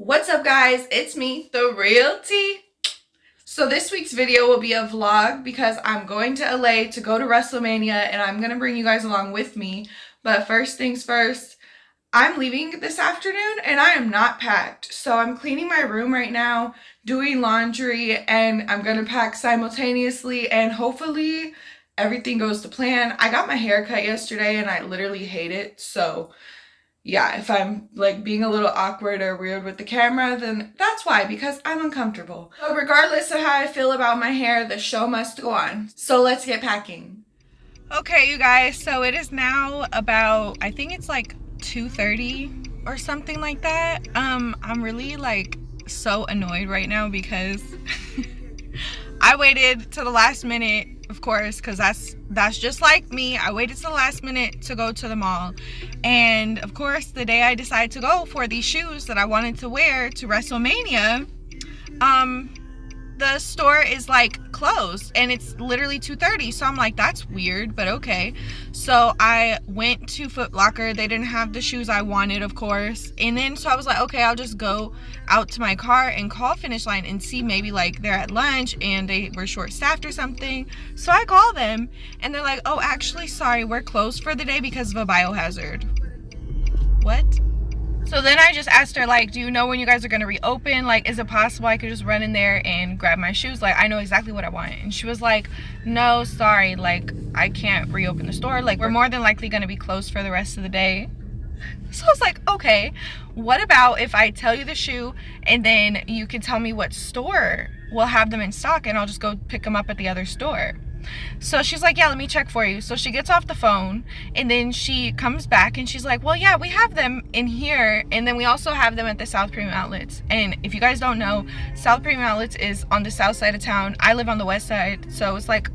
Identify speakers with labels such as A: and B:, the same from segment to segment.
A: What's up, guys? It's me, the real T. So this week's video will be a vlog because I'm going to LA to go to Wrestlemania and I'm going to bring you guys along with me. But first things first, I'm leaving this afternoon and I am not packed. So I'm cleaning my room right now, doing laundry, and I'm going to pack simultaneously and hopefully everything goes to plan. I got my hair cut yesterday and I literally hate it. So yeah, if I'm like being a little awkward or weird with the camera, then that's why, because I'm uncomfortable. So regardless of how I feel about my hair, the show must go on. So let's get packing. Okay, you guys, so it is now about, I think it's like 2:30 or something like that. I'm really like so annoyed right now because I waited to the last minute, of course, because that's just like me. I waited to the last minute to go to the mall. And of course, the day I decided to go for these shoes that I wanted to wear to Wrestlemania, the store is like closed and it's literally 2:30. So I'm like, that's weird, but okay. So I went to Foot Locker. They didn't have the shoes I wanted, of course. And then so I was like, okay, I'll just go out to my car and call Finish Line and see maybe like they're at lunch and they were short staffed or something. So I call them and they're like, oh, actually, sorry, we're closed for the day because of a biohazard. What? So then I just asked her, like, do you know when you guys are going to reopen? Like, is it possible I could just run in there and grab my shoes? Like, I know exactly what I want. And she was like, no, sorry, like, I can't reopen the store. Like, we're more than likely going to be closed for the rest of the day. So I was like, okay, what about if I tell you the shoe and then you can tell me what store will have them in stock and I'll just go pick them up at the other store? So she's like, yeah, let me check for you. So she gets off the phone and then she comes back and she's like, well, yeah, we have them in here and then we also have them at the South Premium Outlets. And if you guys don't know, South Premium Outlets is on the south side of town. I live on the west side, so it's like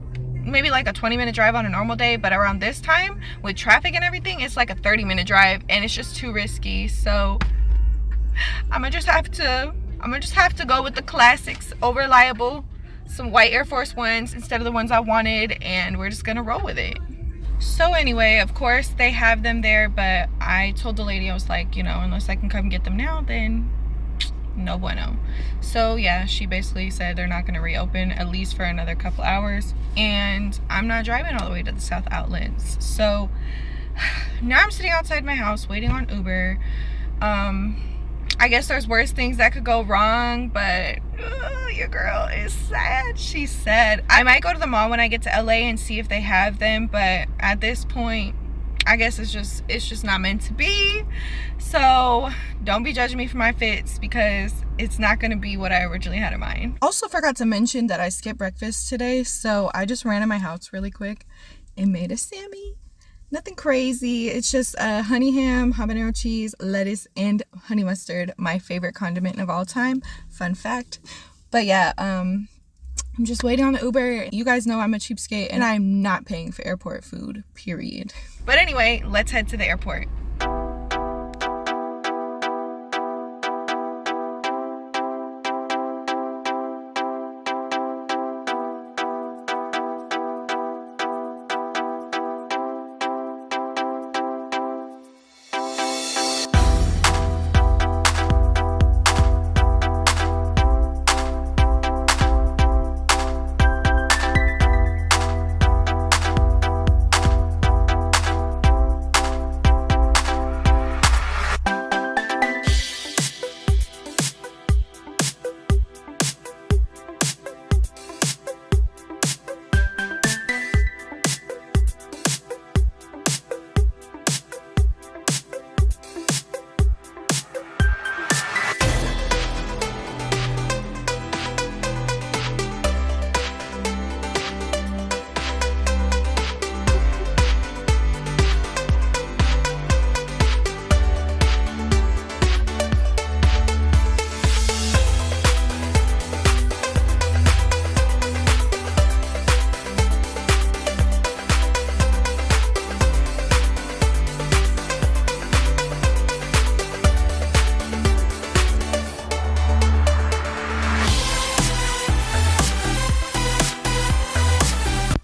A: maybe like a 20-minute drive on a normal day, but around this time with traffic and everything, it's like a 30-minute drive and it's just too risky. So I'm gonna just have to go with the classics, over reliable, some white Air Force Ones instead of the ones I wanted, and we're just gonna roll with it. So anyway, of course they have them there, but I told the lady, I was like, you know, unless I can come get them now, then no bueno. So yeah, she basically said they're not gonna reopen at least for another couple hours, and I'm not driving all the way to the South Outlets. So now I'm sitting outside my house waiting on Uber. I guess there's worse things that could go wrong, but your girl is sad. She said I might go to the mall when I get to LA and see if they have them, but at this point I guess it's just not meant to be. So don't be judging me for my fits because it's not going to be what I originally had in mind. Also forgot to mention that I skipped breakfast today, so I just ran in my house really quick and made a Sammy. Nothing crazy. It's just honey ham, habanero cheese, lettuce, and honey mustard. My favorite condiment of all time. Fun fact. But yeah, I'm just waiting on the Uber. You guys know I'm a cheapskate and I'm not paying for airport food, period. But anyway, let's head to the airport.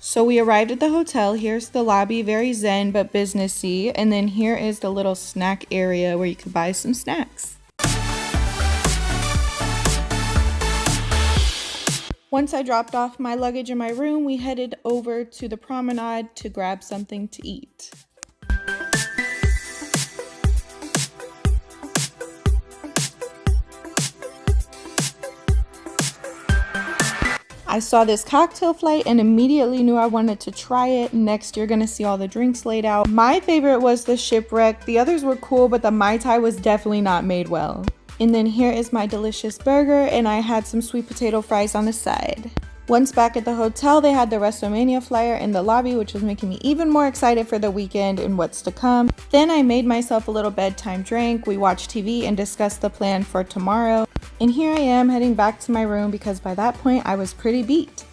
A: So we arrived at the hotel. Here's the lobby, very zen but businessy. And then here is the little snack area where you can buy some snacks. Once I dropped off my luggage in my room, we headed over to the promenade to grab something to eat. I saw this cocktail flight and immediately knew I wanted to try it. Next, you're gonna see all the drinks laid out. My favorite was the Shipwreck. The others were cool, but the Mai Tai was definitely not made well. And then here is my delicious burger, and I had some sweet potato fries on the side. Once back at the hotel, they had the Wrestlemania flyer in the lobby, which was making me even more excited for the weekend and what's to come. Then I made myself a little bedtime drink. We watched TV and discussed the plan for tomorrow. And here I am heading back to my room because by that point I was pretty beat.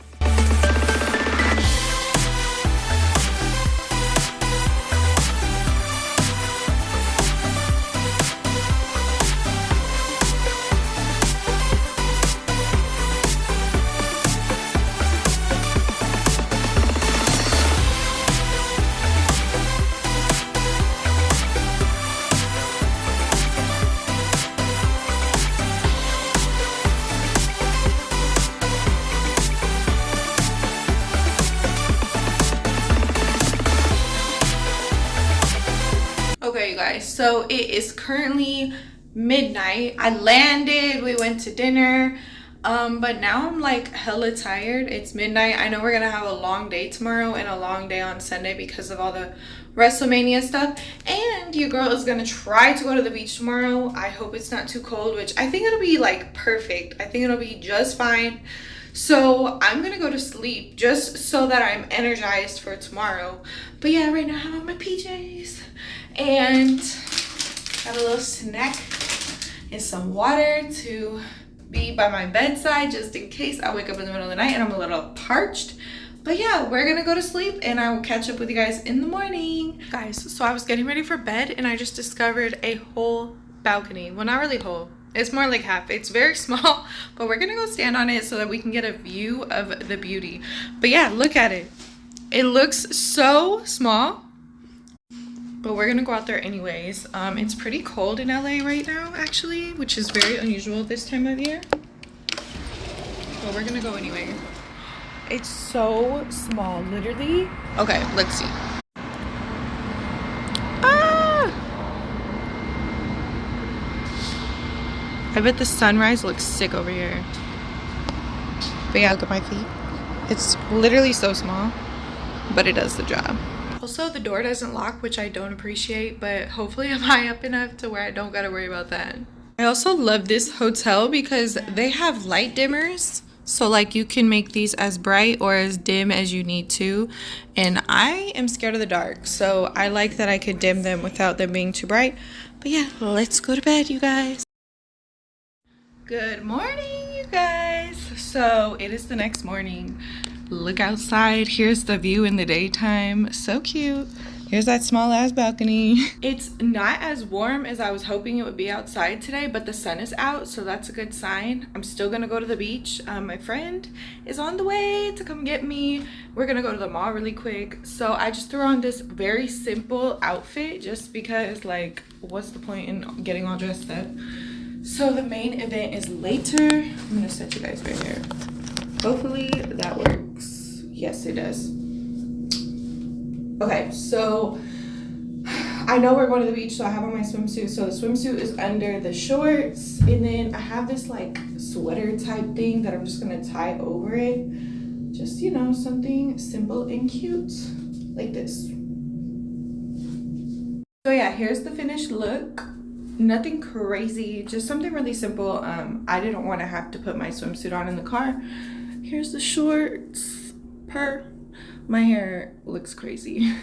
A: Okay, you guys, so it is currently midnight. I landed, we went to dinner, but now I'm like hella tired. It's midnight. I know we're gonna have a long day tomorrow and a long day on Sunday because of all the Wrestlemania stuff, and your girl is gonna try to go to the beach tomorrow. I hope it's not too cold, which I think it'll be like perfect. I think it'll be just fine. So I'm gonna go to sleep just so that I'm energized for tomorrow. But yeah, right now I have on my PJs and got a little snack and some water to be by my bedside just in case I wake up in the middle of the night and I'm a little parched. But yeah, we're gonna go to sleep and I will catch up with you guys in the morning. Guys, so I was getting ready for bed and I just discovered a whole balcony. Well, not really whole. It's more like half. It's very small, but we're gonna go stand on it so that we can get a view of the beauty. But yeah, look at it. It looks so small, but we're gonna go out there anyways. It's pretty cold in LA right now, actually, which is very unusual this time of year. But we're gonna go anyway. It's so small, literally. Okay, let's see. I bet the sunrise looks sick over here. But yeah, look at my feet. It's literally so small, but it does the job. Also, the door doesn't lock, which I don't appreciate, but hopefully I'm high up enough to where I don't gotta worry about that. I also love this hotel because they have light dimmers. So like you can make these as bright or as dim as you need to. And I am scared of the dark, so I like that I could dim them without them being too bright. But yeah, let's go to bed, you guys. Good morning, you guys. So it is the next morning. Look outside. Here's the view in the daytime. So cute. Here's that small ass balcony. It's not as warm as I was hoping it would be outside today, but the sun is out, so that's a good sign. I'm still gonna go to the beach. My friend is on the way to come get me. We're gonna go to the mall really quick. So I just threw on this very simple outfit just because, like, what's the point in getting all dressed up? So the main event is later. I'm gonna set you guys right here. Hopefully that works. Yes, it does. Okay, so I know we're going to the beach, so I have on my swimsuit. So the swimsuit is under the shorts, and then I have this like sweater type thing that I'm just gonna tie over it. Just, you know, something simple and cute like this. So yeah, here's the finished look. Nothing crazy, just something really simple. I didn't want to have to put my swimsuit on in the car. Here's the shorts. My hair looks crazy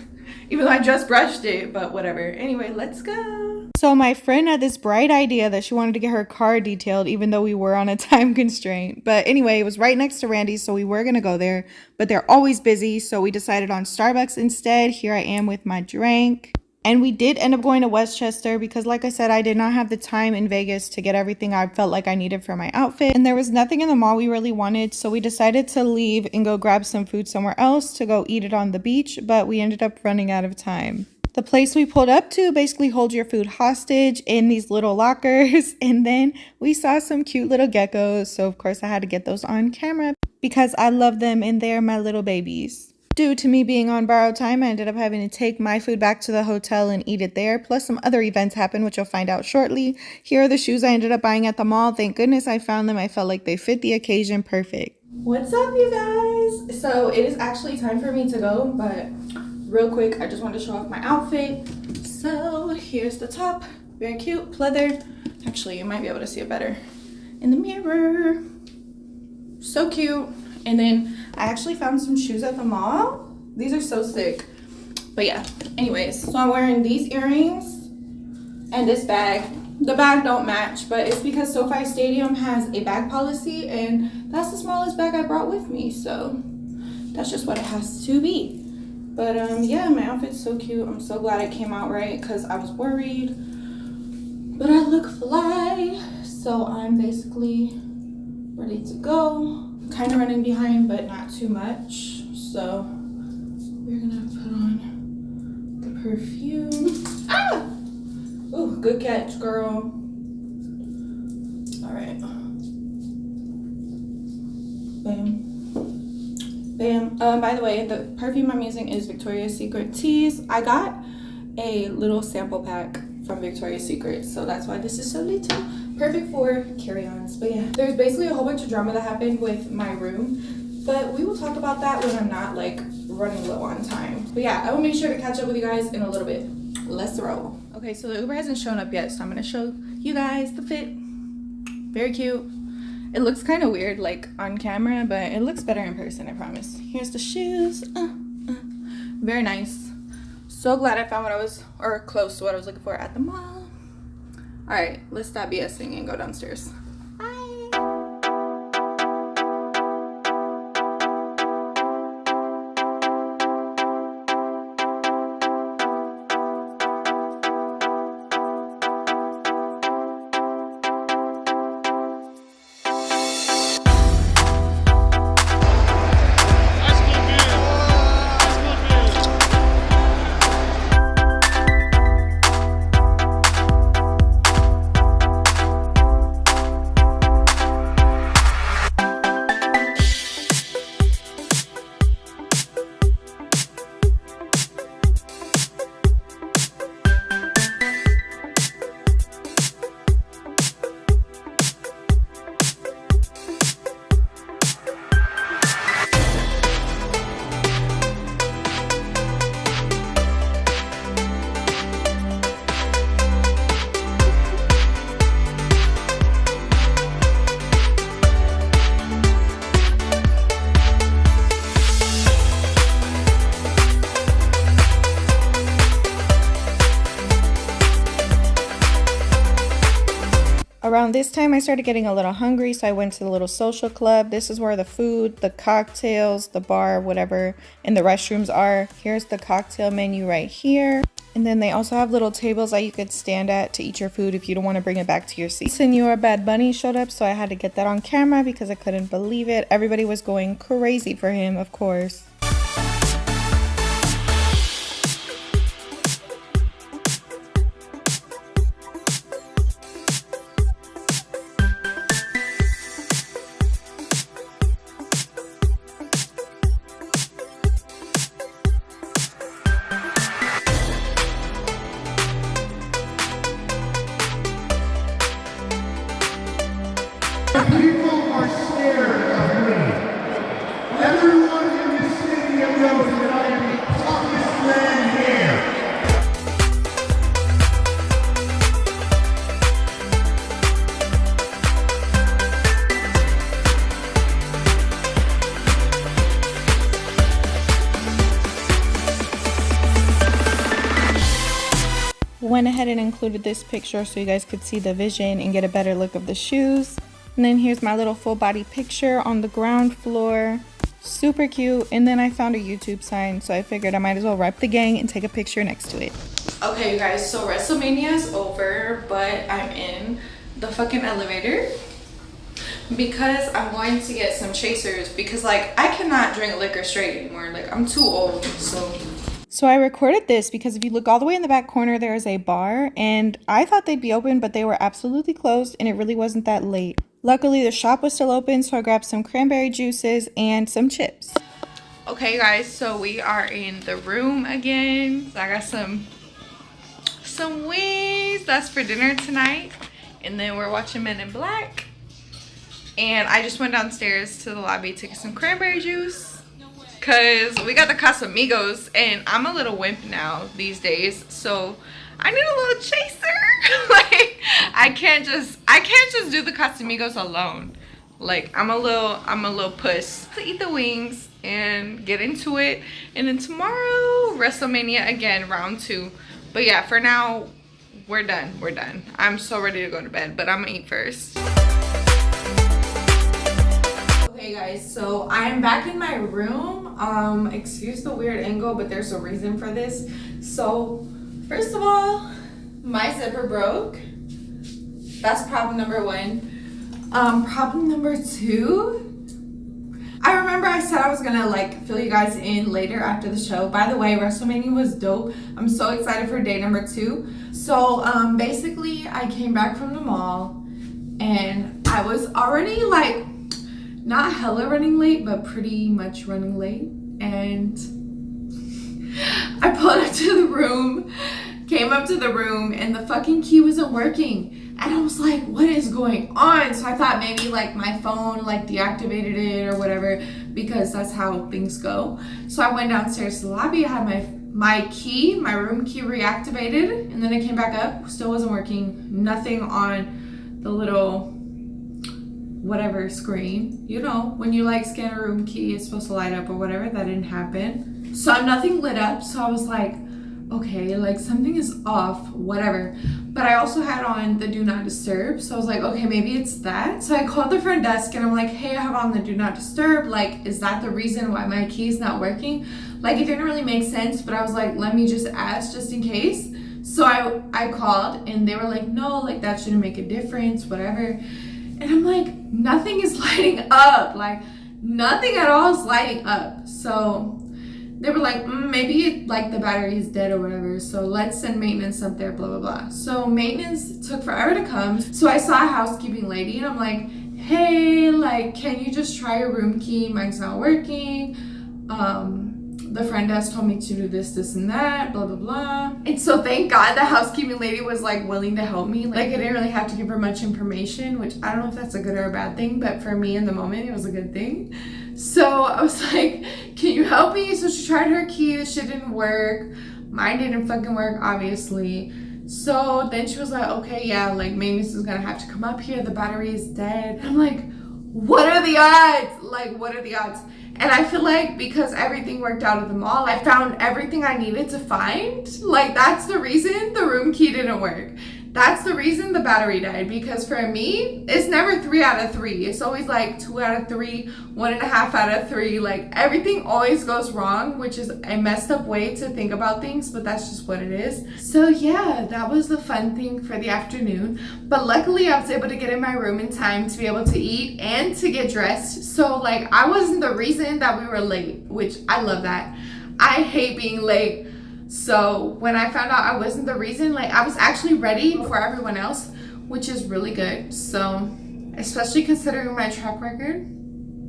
A: even though I just brushed it, but whatever. Anyway, let's go. So my friend had this bright idea that she wanted to get her car detailed even though we were on a time constraint. But anyway, it was right next to Randy's, so we were gonna go there, but they're always busy, so we decided on Starbucks instead. Here I am with my drink. And we did end up going to Westchester because, like I said, I did not have the time in Vegas to get everything I felt like I needed for my outfit. And there was nothing in the mall we really wanted, so we decided to leave and go grab some food somewhere else to go eat it on the beach, but we ended up running out of time. The place we pulled up to basically holds your food hostage in these little lockers, and then we saw some cute little geckos, so of course I had to get those on camera. because I love them and they're my little babies. Due to me being on borrowed time, I ended up having to take my food back to the hotel and eat it there. Plus some other events happened, which you'll find out shortly. Here are the shoes I ended up buying at the mall. Thank goodness I found them. I felt like they fit the occasion perfect. What's up, you guys? So it is actually time for me to go, but real quick, I just wanted to show off my outfit. So here's the top. Very cute, pleather. Actually, you might be able to see it better in the mirror. So cute. And then I actually found some shoes at the mall. These are so sick. But yeah, anyways, so I'm wearing these earrings and this bag. The bag don't match, but it's because SoFi Stadium has a bag policy and that's the smallest bag I brought with me. So that's just what it has to be. But yeah, my outfit's so cute. I'm so glad it came out right because I was worried. But I look fly. So I'm basically ready to go. Kind of running behind, but not too much. So we're gonna put on the perfume. Ah! Ooh, good catch, girl. All right. Bam. Bam. By the way, the perfume I'm using is Victoria's Secret Tease. I got a little sample pack from Victoria's Secret, so that's why this is so little. Perfect for carry-ons. But yeah, there's basically a whole bunch of drama that happened with my room, but we will talk about that when I'm not like running low on time. But yeah, I will make sure to catch up with you guys in a little bit. Let's roll. Okay, so the Uber hasn't shown up yet, so I'm gonna show you guys the fit. Very cute. It looks kind of weird like on camera, but it looks better in person, I promise. Here's the shoes. Very nice. So glad I found what I was, or close to what I was looking for at the mall. All right, let's stop BSing and go downstairs. Around this time, I started getting a little hungry, so I went to the little social club. This is where the food, the cocktails, the bar, whatever, and the restrooms are. Here's the cocktail menu right here. And then they also have little tables that you could stand at to eat your food if you don't want to bring it back to your seat. Senor Bad Bunny showed up, so I had to get that on camera because I couldn't believe it. Everybody was going crazy for him, of course.
B: People are scared of me. Everyone in this stadium knows that I am the toughest man here.
A: Went ahead and included this picture so you guys could see the vision and get a better look of the shoes. And then here's my little full body picture on the ground floor. Super cute. And then I found a YouTube sign, so I figured I might as well rep the gang and take a picture next to it. Okay, you guys, so Wrestlemania is over, but I'm in the fucking elevator because I'm going to get some chasers because like I cannot drink liquor straight anymore. Like I'm too old. So I recorded this because if you look all the way in the back corner, there is a bar, and I thought they'd be open, but they were absolutely closed, and it really wasn't that late. Luckily, the shop was still open, so I grabbed some cranberry juices and some chips. Okay, guys, so we are in the room again. So I got some wings. That's for dinner tonight. And then we're watching Men in Black. And I just went downstairs to the lobby to get some cranberry juice, because we got the Casamigos, and I'm a little wimp now these days, so I need a little chaser. Like, I can't just do the Casamigos alone. Like, I'm a little puss. To eat the wings and get into it, and then tomorrow Wrestlemania again, round 2. But yeah, for now we're done. I'm so ready to go to bed, but I'm gonna eat first. Okay guys, so I am back in my room. Excuse the weird angle, but there's a reason for this. So first of all, my zipper broke. That's problem number 1. Problem number 2, I remember I said I was gonna like fill you guys in later after the show. By the way, WrestleMania was dope. I'm so excited for day number 2. So basically I came back from the mall and I was already like not hella running late, but pretty much running late. And I pulled up to the room, came up to the room, and the fucking key wasn't working. And I was like, what is going on? So I thought maybe like my phone like deactivated it or whatever, because that's how things go. So I went downstairs to the lobby. I had my room key reactivated, and then I came back up, still wasn't working. Nothing on the little whatever screen, you know, when you like scan a room key, it's supposed to light up or whatever. That didn't happen. So nothing lit up. So I was like, okay, like something is off, whatever. But I also had on the do not disturb, so I was like, okay, maybe it's that. So I called the front desk and I'm like, hey, I have on the do not disturb. Like, is that the reason why my key is not working? Like, it didn't really make sense, but I was like, let me just ask just in case. So I called and they were like, no, like that shouldn't make a difference, whatever. And I'm like, nothing is lighting up. Like, nothing at all is lighting up. So they were like, maybe like the battery is dead or whatever, so let's send maintenance up there, blah blah blah. So maintenance took forever to come. So I saw a housekeeping lady and I'm like, hey, like, can you just try your room key? Mine's not working. The front desk told me to do this and that, blah blah blah. And so thank God the housekeeping lady was like willing to help me. Like, I didn't really have to give her much information, which I don't know if that's a good or a bad thing, but for me in the moment it was a good thing. So I was like, can you help me? So she tried her key, the shit didn't work. Mine didn't fucking work, obviously. So then she was like, okay, yeah, like maintenance is gonna have to come up here, the battery is dead. And I'm like, what are the odds? Like, what are the odds? And I feel like because everything worked out at the mall, I found everything I needed to find. Like, that's the reason the room key didn't work. That's the reason the battery died, because for me, it's never 3 out of 3. It's always like 2 out of 3, 1.5 out of 3. Like, everything always goes wrong, which is a messed up way to think about things, but that's just what it is. So yeah, that was the fun thing for the afternoon. But luckily I was able to get in my room in time to be able to eat and to get dressed. So like, I wasn't the reason that we were late, which I love that. I hate being late. So when I found out I wasn't the reason, like, I was actually ready before everyone else, which is really good. So especially considering my track record,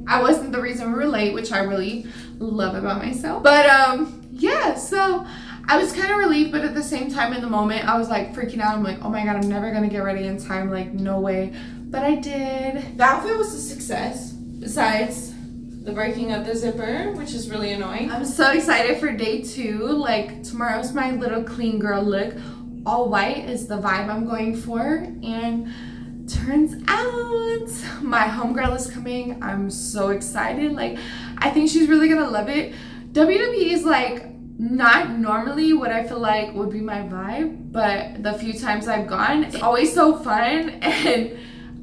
A: I wasn't the reason we were late, which I really love about myself. But yeah, so I was kind of relieved, but at the same time in the moment I was like freaking out. I'm like, oh my god, I'm never gonna get ready in time, like no way. But I did. The outfit was a success, besides the breaking of the zipper, which is really annoying. I'm so excited for day 2. Like, tomorrow's my little clean girl look. All white is the vibe I'm going for. And turns out my homegirl is coming. I'm so excited. Like, I think she's really gonna love it. WWE is like not normally what I feel like would be my vibe, but the few times I've gone, it's always so fun, and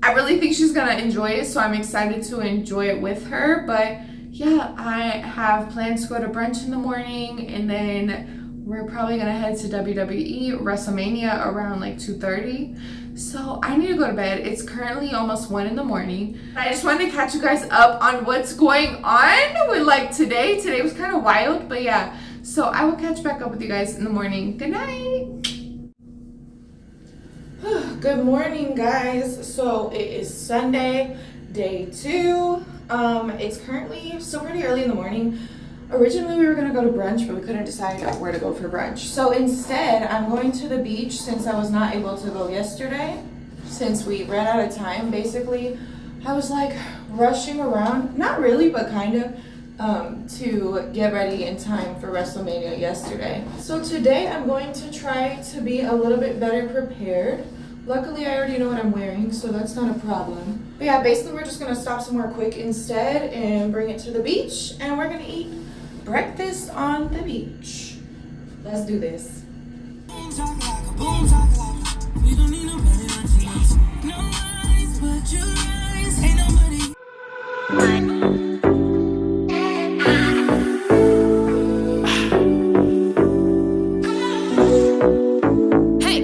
A: I really think she's gonna enjoy it, so I'm excited to enjoy it with her. But yeah, I have plans to go to brunch in the morning, and then we're probably gonna head to WWE Wrestlemania around like 2:30. So I need to go to bed. It's currently almost 1 in the morning. I just wanted to catch you guys up on what's going on with like today. Today was kind of wild, but yeah. So I will catch back up with you guys in the morning. Good night. Good morning, guys. So it is Sunday, day 2. It's currently still pretty early in the morning. Originally we were gonna go to brunch, but we couldn't decide where to go for brunch. So instead, I'm going to the beach since I was not able to go yesterday. Since we ran out of time, basically, I was like rushing around, not really, but kind of, to get ready in time for Wrestlemania yesterday. So today I'm going to try to be a little bit better prepared. Luckily, I already know what I'm wearing, so that's not a problem. But yeah, basically we're just gonna stop somewhere quick instead and bring it to the beach, and we're gonna eat breakfast on the beach. Let's do this.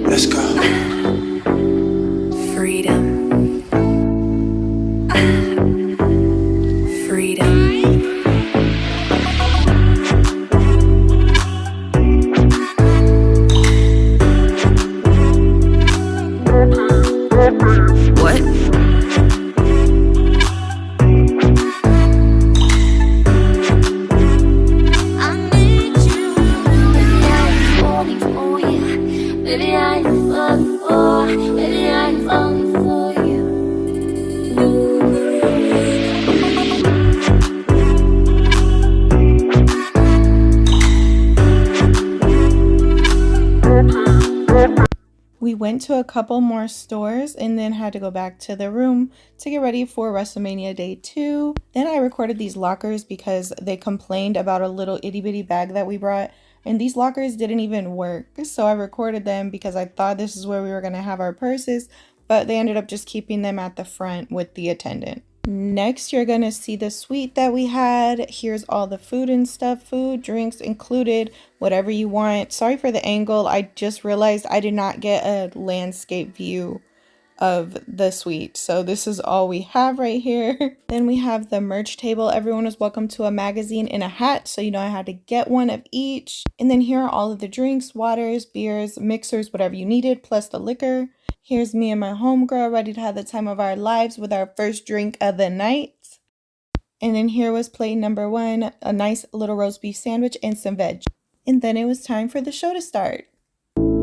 B: Let's go.
C: Freedom. Freedom. What? I need you. Baby, I'm falling for you. Baby, I'm falling for. Baby, I'm falling for you.
A: We went to a couple more stores and then had to go back to the room to get ready for WrestleMania Day 2. Then I recorded these lockers because they complained about a little itty bitty bag that we brought, and these lockers didn't even work. So I recorded them because I thought this is where we were going to have our purses, but they ended up just keeping them at the front with the attendant. Next, you're gonna see the suite that we had. Here's all the food and stuff, food, drinks included, whatever you want. Sorry for the angle. I just realized I did not get a landscape view of the suite. So this is all we have right here. Then we have the merch table. Everyone is welcome to a magazine and a hat. So you know I had to get one of each. And then here are all of the drinks, waters, beers, mixers, whatever you needed, plus the liquor. Here's me and my homegirl ready to have the time of our lives with our first drink of the night. And then here was plate number 1, a nice little roast beef sandwich and some veg. And then it was time for the show to start.
B: Welcome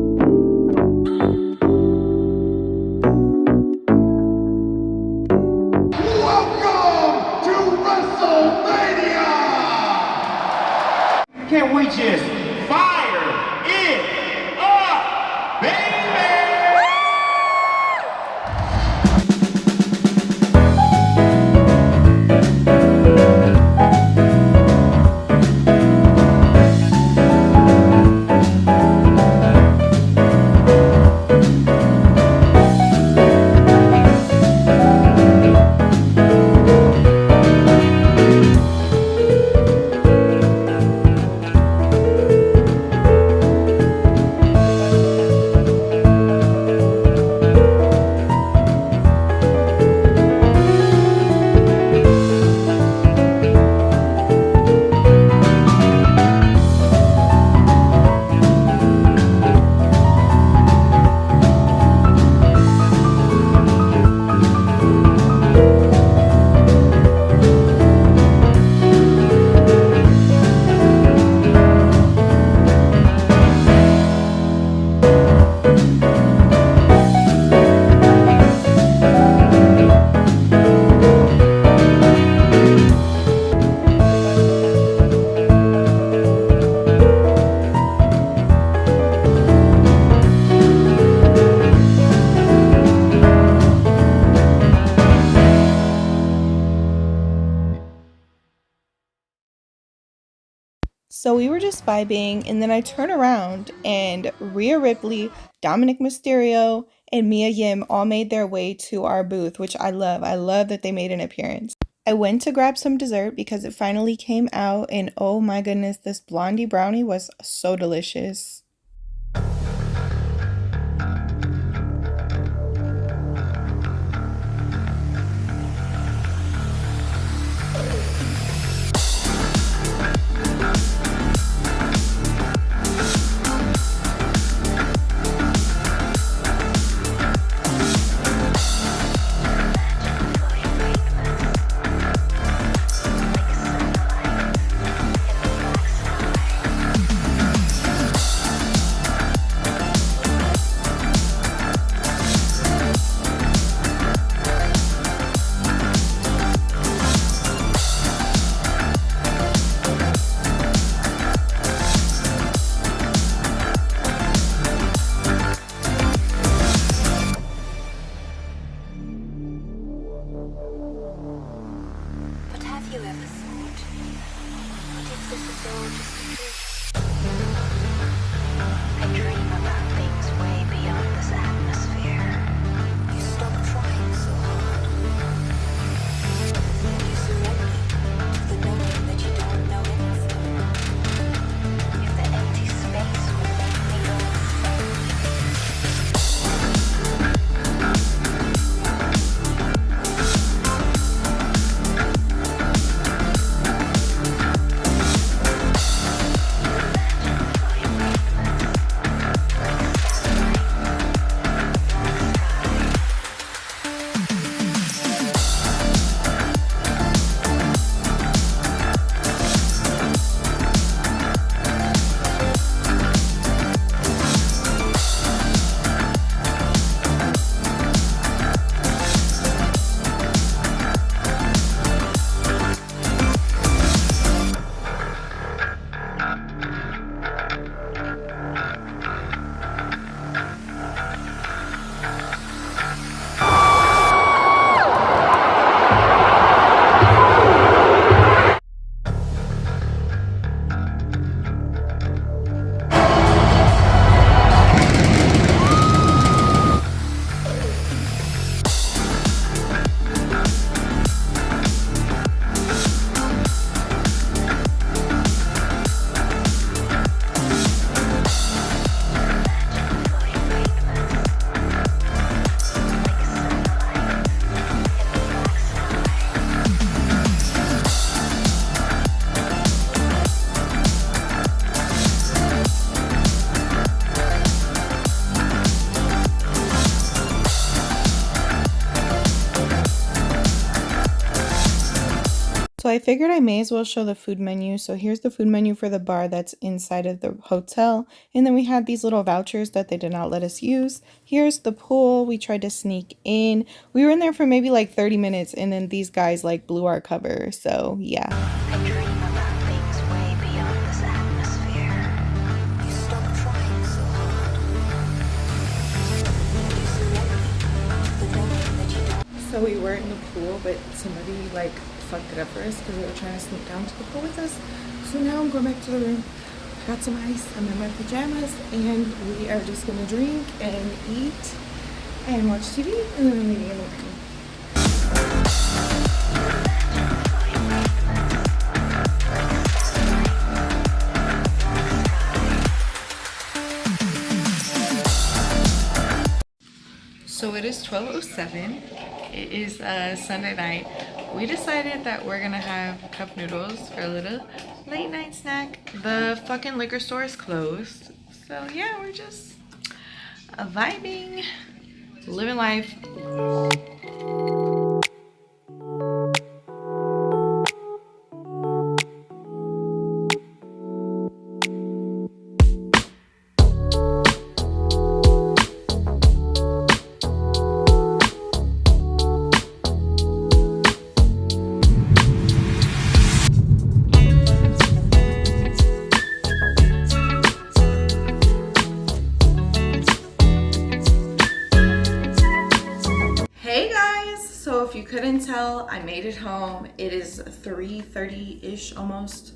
B: to WrestleMania! Can't we just fire it up, baby?
A: So we were just vibing, and then I turn around and Rhea Ripley, Dominic Mysterio, and Mia Yim all made their way to our booth, which I love. I love that they made an appearance. I went to grab some dessert because it finally came out, and oh my goodness, this blondie brownie was so delicious.
D: So I figured I may as well show the food menu. So here's the food menu for the bar that's inside of the hotel. And then we had these little vouchers that they did not let us use. Here's the pool. We tried to sneak in. We were in there for maybe like 30 minutes and then these guys like blew our cover. So yeah.
C: I dream about things way beyond this atmosphere. You stop trying so hard. You surrender the knowing that you don't.
D: So we were in the pool, but somebody like fucked it up for us because they were trying to sneak down to the pool with us. So now I'm going back to the room. I got some ice. I'm in my pajamas, and we are just gonna drink and eat and watch TV, and then I'm meeting in the morning. So it is 12:07. It is a Sunday night. We decided that we're gonna have cup noodles for a little late night snack. The fucking liquor store is closed. So yeah, we're just vibing, living life. Hey guys, so if you couldn't tell, I made it home. It is 3:30-ish almost.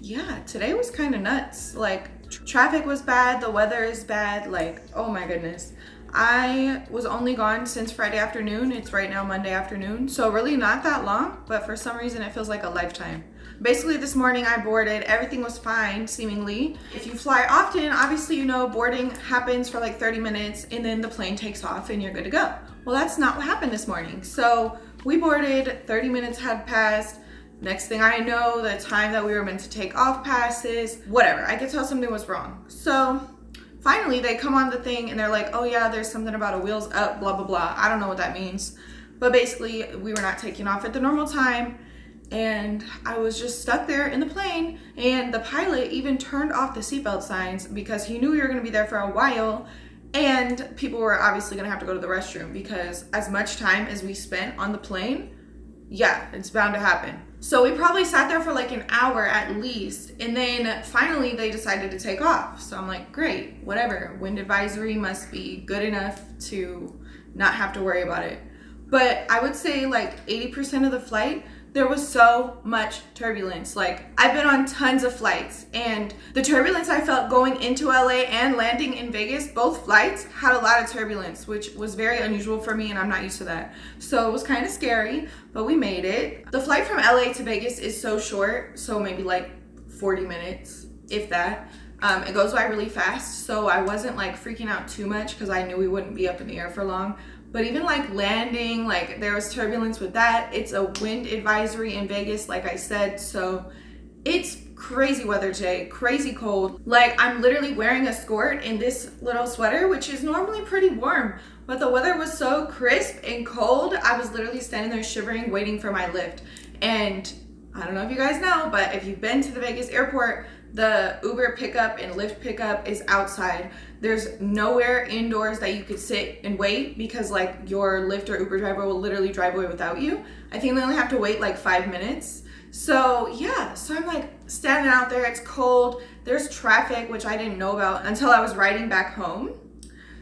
D: Yeah, today was kind of nuts. Like traffic was bad, the weather is bad, like oh my goodness. I was only gone since Friday afternoon. It's right now Monday afternoon, so really not that long, but for some reason it feels like a lifetime. Basically this morning I boarded, everything was fine seemingly. If you fly often, obviously you know boarding happens for like 30 minutes and then the plane takes off and you're good to go. Well, that's not what happened this morning. So we boarded, 30 minutes had passed. Next thing I know, the time that we were meant to take off passes, whatever. I could tell something was wrong. So finally they come on the thing and they're like, oh yeah, there's something about a wheels up, blah, blah, blah. I don't know what that means. But basically we were not taking off at the normal time. And I was just stuck there in the plane, and the pilot even turned off the seatbelt signs because he knew we were gonna be there for a while and people were obviously gonna have to go to the restroom because as much time as we spent on the plane, yeah, it's bound to happen. So we probably sat there for like an hour at least, and then finally they decided to take off. So I'm like, great, whatever, wind advisory must be good enough to not have to worry about it. But I would say like 80% of the flight, there was so much turbulence. Like, I've been on tons of flights, and the turbulence I felt going into LA and landing in Vegas, both flights had a lot of turbulence, which was very unusual for me, and I'm not used to that. So it was kind of scary, but we made it. The flight from LA to Vegas is so short, so maybe like 40 minutes, if that. It goes by really fast, so I wasn't like freaking out too much because I knew we wouldn't be up in the air for long. But even like landing, like there was turbulence with that. It's a wind advisory in Vegas, like I said, so it's crazy weather today, crazy cold. Like, I'm literally wearing a skirt in this little sweater, which is normally pretty warm, but the weather was so crisp and cold, I was literally standing there shivering, waiting for my lift. And I don't know if you guys know, but if you've been to the Vegas airport, the Uber pickup and Lyft pickup is outside. There's nowhere indoors that you could sit and wait because like your Lyft or Uber driver will literally drive away without you. I think they only have to wait like 5 minutes. So yeah, so I'm like standing out there, it's cold, there's traffic, which I didn't know about until I was riding back home.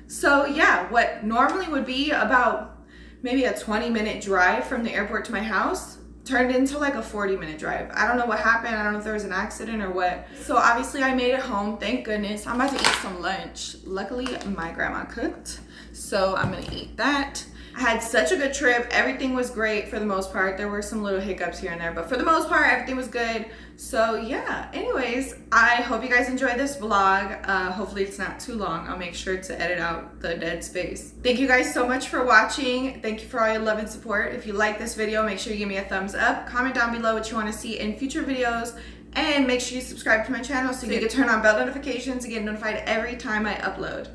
D: So yeah, what normally would be about maybe a 20-minute drive from the airport to my house turned into like a 40-minute drive. I don't know what happened. I don't know if there was an accident or what. So obviously I made it home, thank goodness. I'm about to eat some lunch. Luckily my grandma cooked, so I'm gonna eat that. I had such a good trip. Everything was great for the most part. There were some little hiccups here and there, but for the most part, everything was good. So yeah, anyways, I hope you guys enjoyed this vlog. Hopefully it's not too long. I'll make sure to edit out the dead space. Thank you guys so much for watching. Thank you for all your love and support. If you like this video, make sure you give me a thumbs up. Comment down below what you want to see in future videos. And make sure you subscribe to my channel so you can turn on bell notifications and get notified every time I upload.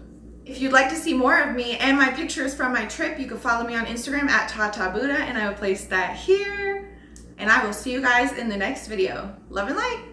D: If you'd like to see more of me and my pictures from my trip, you can follow me on Instagram at TataBuddha, and I will place that here. And I will see you guys in the next video. Love and light.